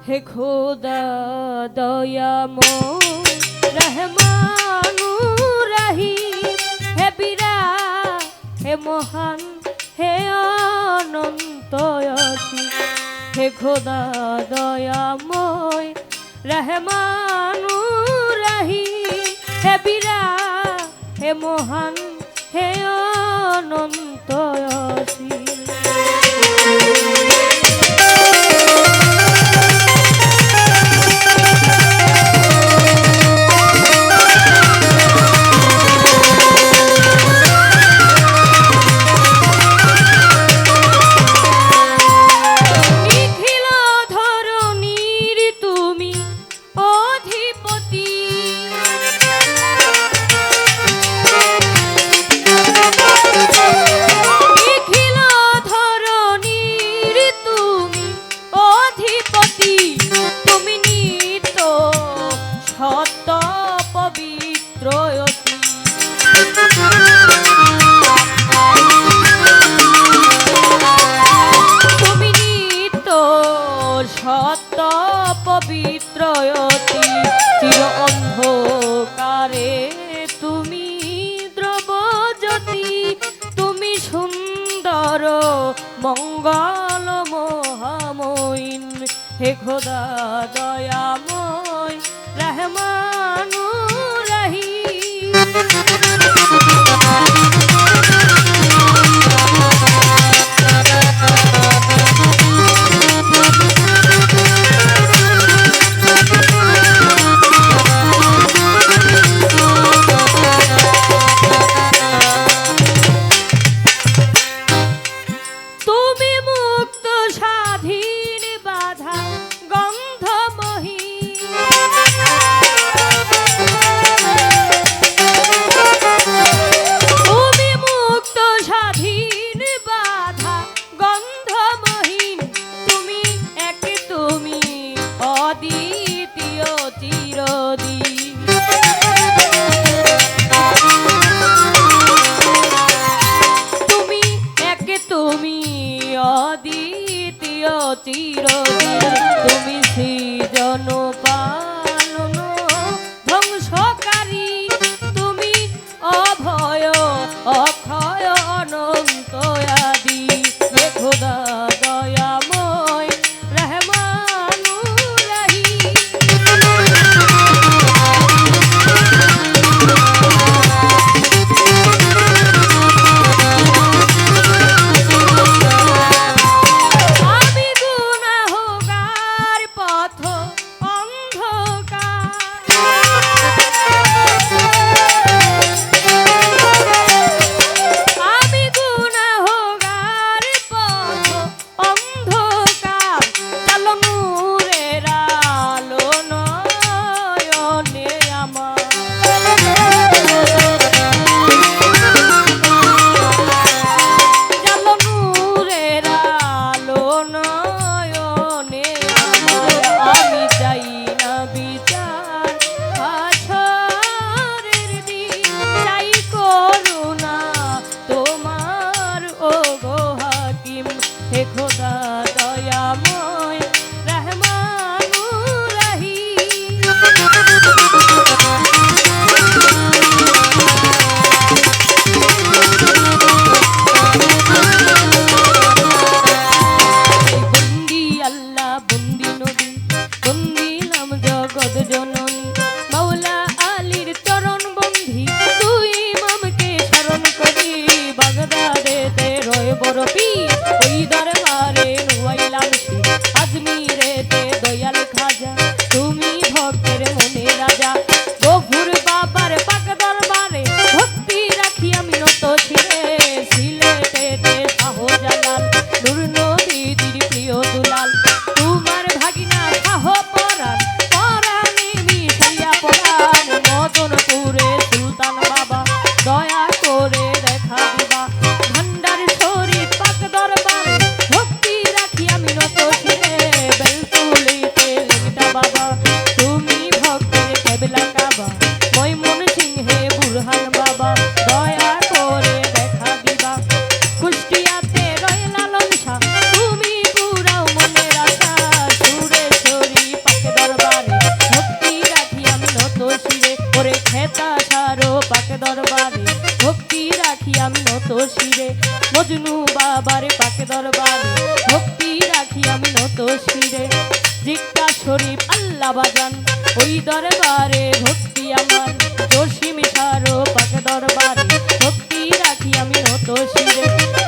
হে খোদা দয়াময় রহমানুর রহিম, হে বিরাট হে মহান হে অনন্ত অসীম, হে খোদা দয়াময় রহমানুর রহিম, হে বিরাট হে মহান হে অনন্ত অসীম। তুমি নিত্য সত্য পবিত্র অতি, চির অন্ধকারে তুমি দ্রবজ্যোতি, তুমি সুন্দর মঙ্গল মহাময়ীন, হে খোদা দয়াময় রহমানুর রহিম। চিরদিন তুমি সৃজন পালন ধ্বংসকারী, তুমি অভয় অক্ষয় অনন্ত আদি, হে খোদা দয়াময় রহমানুর রহিম। হে খোদা দয়াময় রহমানুর রহিম। বন্দি আল্লাহ বন্দি নবী বন্দিলাম জগৎ জননী, মাওলা আলীর চরণ বন্ধি তুই ইমামকে স্মরণ করি, বাগদাদেতে রয় বড় পীর ওই দরবারে নুয়াইলাম শির, আজমিরেতে দয়াল খাজা তুমি ভক্তের মনে রাজা, গফুর বাবার পাক দরবারে ভক্তি রাখি আমি নত শিরে, সিলেটেতে শাহজালাল নূর নবীর প্রিয় দুলাল, তোমার ভাগিনা শাহ পরাণ পরাণে মিশাইয়া পরাণ, মদনপুরে সুলতান বাবা দয়া করে দেখা দিবা, ভান্ডার শরীফ পাক বাবারে পাকে দরবারে ভক্তি রাখি আমি নত শিরে জিজ্ঞা শরীফ আল্লাহ বাজান ওই দরবারে ভক্তি আমার জসিম সারো পাকে দরবারে ভক্তি রাখি আমি নত শিরে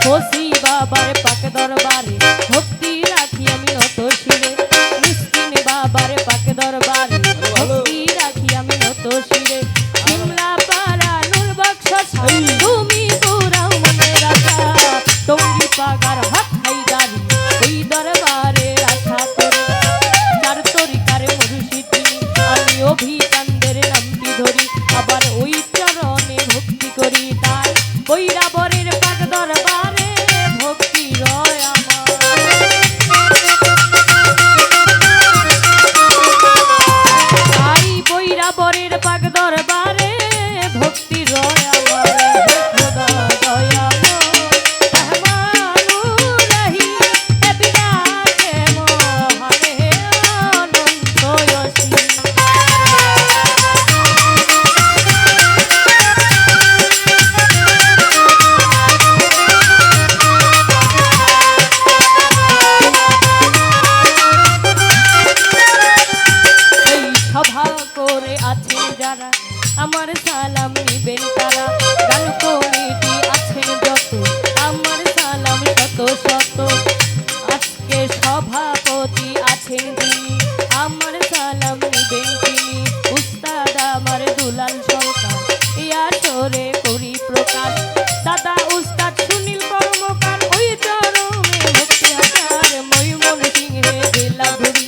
হোসি বাবার পাকে দরবারে ভক্তি রাখি আমি নত শিরে মিসকিন বাবার পাকে দরবারে ভক্তি রাখি আমি নত শিরে সিমলা পাড়া নূর বক্স তুমি পুরাও মনে রাখা টঙ্গি পাগার হাত হাইদারি ওই দরবারে আশা করে তার তরিকার মুর্শিদি আমি অভিকান্দের নামটি ধরি আবার ওই চরণে ভক্তি করি তাই বৈরাবরের পাক দরবারে ভক্তি রয় আমার তাই বৈরাবরের পাক দরবারে ভক্তি রয় আমার খোদা দয়াময় রহমানুর রহিম এ বিরাজে মহানে অনন্ত অসীম সভা করে আছেন যারা আমার সালাম নিবেন তারা গান কমিটি আছেন যত আমার সালাম শত শত আজকে সভাপতি আছেন যিনি আমার সালাম নিবেন তিনি উস্তাদ আমার দুলাল সরকার ইয়া সরে করি প্রকাশ দাদা উস্তাদ সুনীল কর্মকার ওই চরমে ভক্তি হাজার ময়ূর সিংহে জেলা ঘুরি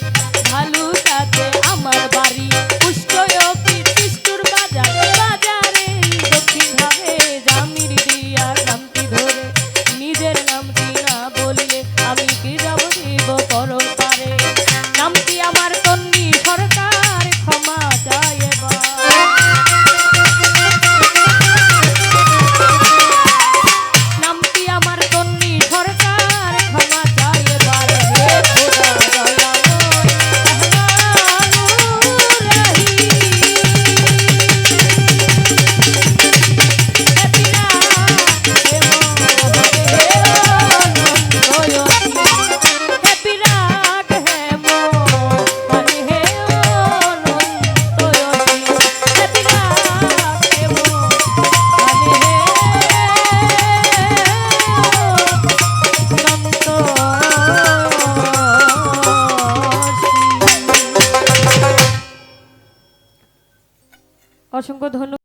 ভালু কাছে আমার বাড়ি পুষ্টয়পি তিস্তুর বাজার বাজারে দক্ষিণ ভাবে জামির দিয়া নামটি ধরে নিজের নামটি না বললে আমি কি যাব দিব পরম পারে নামটি আমার তন্নি সরকার ক্ষমা চাই এবার নামটি আমার তন্নি সরকার ক্ষমা চাই এবার হে খোদা দয়াময় রহমানুর রহিম এ বিরাট হে মহানে অনন্ত অসীম হে বিরাট হে মহানে অনন্ত অসীম হে বিরাট হে মহানে অনন্ত অসীম। অসংখ্য ধন্যবাদ।